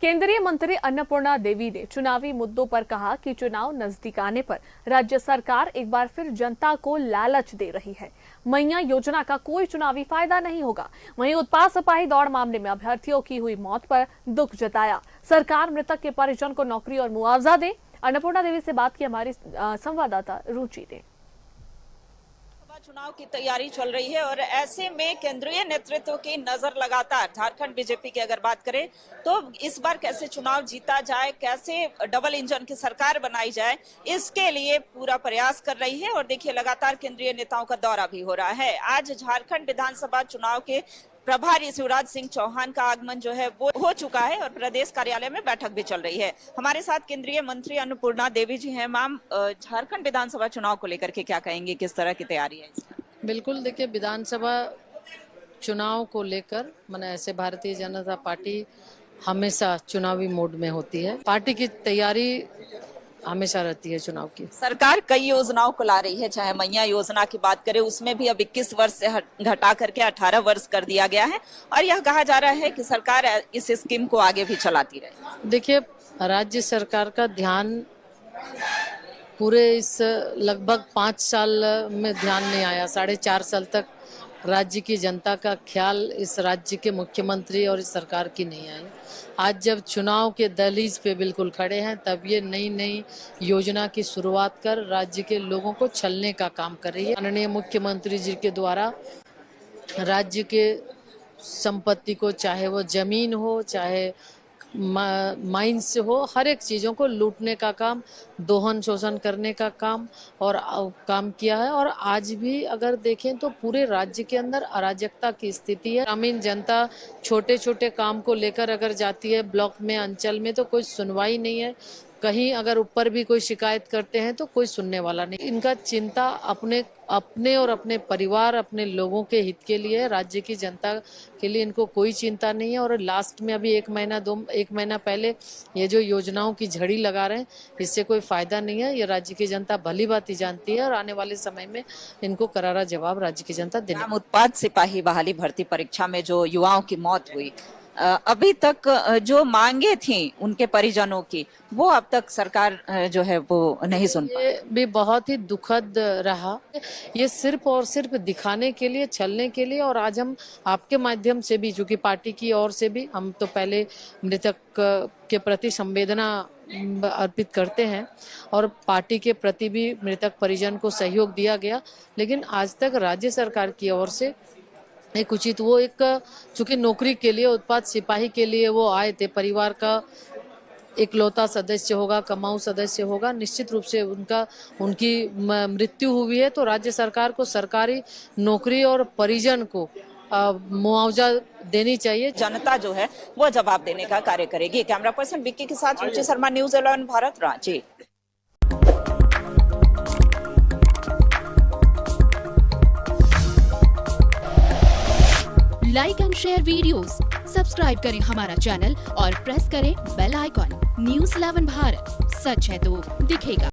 केंद्रीय मंत्री अन्नपूर्णा देवी ने चुनावी मुद्दों पर कहा कि चुनाव नजदीक आने पर राज्य सरकार एक बार फिर जनता को लालच दे रही है। मैया योजना का कोई चुनावी फायदा नहीं होगा। वहीं उत्पाद सिपाही दौड़ मामले में अभ्यर्थियों की हुई मौत पर दुख जताया। सरकार मृतक के परिजन को नौकरी और मुआवजा दे। अन्नपूर्णा देवी से बात की हमारी संवाददाता रुचि दे। चुनाव की तैयारी चल रही है और ऐसे में केंद्रीय नेतृत्व की नजर लगातार झारखंड बीजेपी की अगर बात करें तो इस बार कैसे चुनाव जीता जाए, कैसे डबल इंजन की सरकार बनाई जाए, इसके लिए पूरा प्रयास कर रही है। और देखिए लगातार केंद्रीय नेताओं का दौरा भी हो रहा है। आज झारखंड विधानसभा चुनाव के प्रभारी शिवराज सिंह चौहान का आगमन जो है वो हो चुका है और प्रदेश कार्यालय में बैठक भी चल रही है। हमारे साथ केंद्रीय मंत्री अन्नपूर्णा देवी जी हैं। मैम, झारखंड विधानसभा चुनाव को लेकर के क्या कहेंगे, किस तरह की तैयारी है? बिल्कुल, देखिए विधानसभा चुनाव को लेकर ऐसे भारतीय जनता पार्टी हमेशा चुनावी मोड में होती है। पार्टी की तैयारी हमेशा रहती है चुनाव की। सरकार कई योजनाओं को ला रही है, चाहे मैया योजना की बात करें उसमें भी अब 21 वर्ष से घटा करके 18 वर्ष कर दिया गया है और यह कहा जा रहा है कि सरकार इस स्कीम को आगे भी चलाती रहे। देखिए राज्य सरकार का ध्यान पूरे इस लगभग 5 साल में ध्यान नहीं आया। 4.5 साल तक राज्य की जनता का ख्याल इस राज्य के मुख्यमंत्री और इस सरकार की नहीं आई। आज जब चुनाव के दहलीज पे बिल्कुल खड़े हैं तब ये नई योजना की शुरुआत कर राज्य के लोगों को छलने का काम कर रही है। माननीय मुख्यमंत्री जी के द्वारा राज्य के संपत्ति को, चाहे वो जमीन हो, चाहे माइंस हो, हर एक चीज़ों को लूटने का काम, दोहन शोषण करने का काम काम किया है। और आज भी अगर देखें तो पूरे राज्य के अंदर अराजकता की स्थिति है। ग्रामीण जनता छोटे छोटे काम को लेकर अगर जाती है ब्लॉक में, अंचल में, तो कोई सुनवाई नहीं है। कहीं अगर ऊपर भी कोई शिकायत करते हैं तो कोई सुनने वाला नहीं। इनका चिंता अपने और अपने परिवार, अपने लोगों के हित के लिए, राज्य की जनता के लिए इनको कोई चिंता नहीं है। और लास्ट में अभी 1 महीना पहले ये जो योजनाओं की झड़ी लगा रहे हैं, इससे कोई फायदा नहीं है। ये राज्य की जनता भली भांति जानती है और आने वाले समय में इनको करारा जवाब राज्य की जनता देने। उत्पाद सिपाही बहाली भर्ती परीक्षा में जो युवाओं की मौत हुई, अभी तक जो मांगे थी उनके परिजनों की, वो अब तक सरकार जो है वो नहीं सुन पाई। ये भी बहुत ही दुखद रहा। ये सिर्फ और सिर्फ दिखाने के लिए, छलने के लिए। और आज हम आपके माध्यम से भी, चूंकि पार्टी की ओर से भी हम तो पहले मृतक के प्रति संवेदना अर्पित करते हैं और पार्टी के प्रति भी मृतक परिजन को सहयोग दिया गया, लेकिन आज तक राज्य सरकार की ओर से एक उचित, वो एक चूंकि नौकरी के लिए, उत्पाद सिपाही के लिए वो आए थे, परिवार का इकलौता सदस्य होगा, कमाऊ सदस्य होगा, निश्चित रूप से उनकी मृत्यु हुई है तो राज्य सरकार को सरकारी नौकरी और परिजन को मुआवजा देनी चाहिए। जनता जो है वो जवाब देने का कार्य करेगी। कैमरा पर्सन विक्की के साथ Ruchi Sharma, news 11 Bharat, Ranchi. Like and share videos, subscribe करें हमारा चैनल और प्रेस करें बेल आइकॉन। न्यूज़ 11 भारत, सच है तो दिखेगा।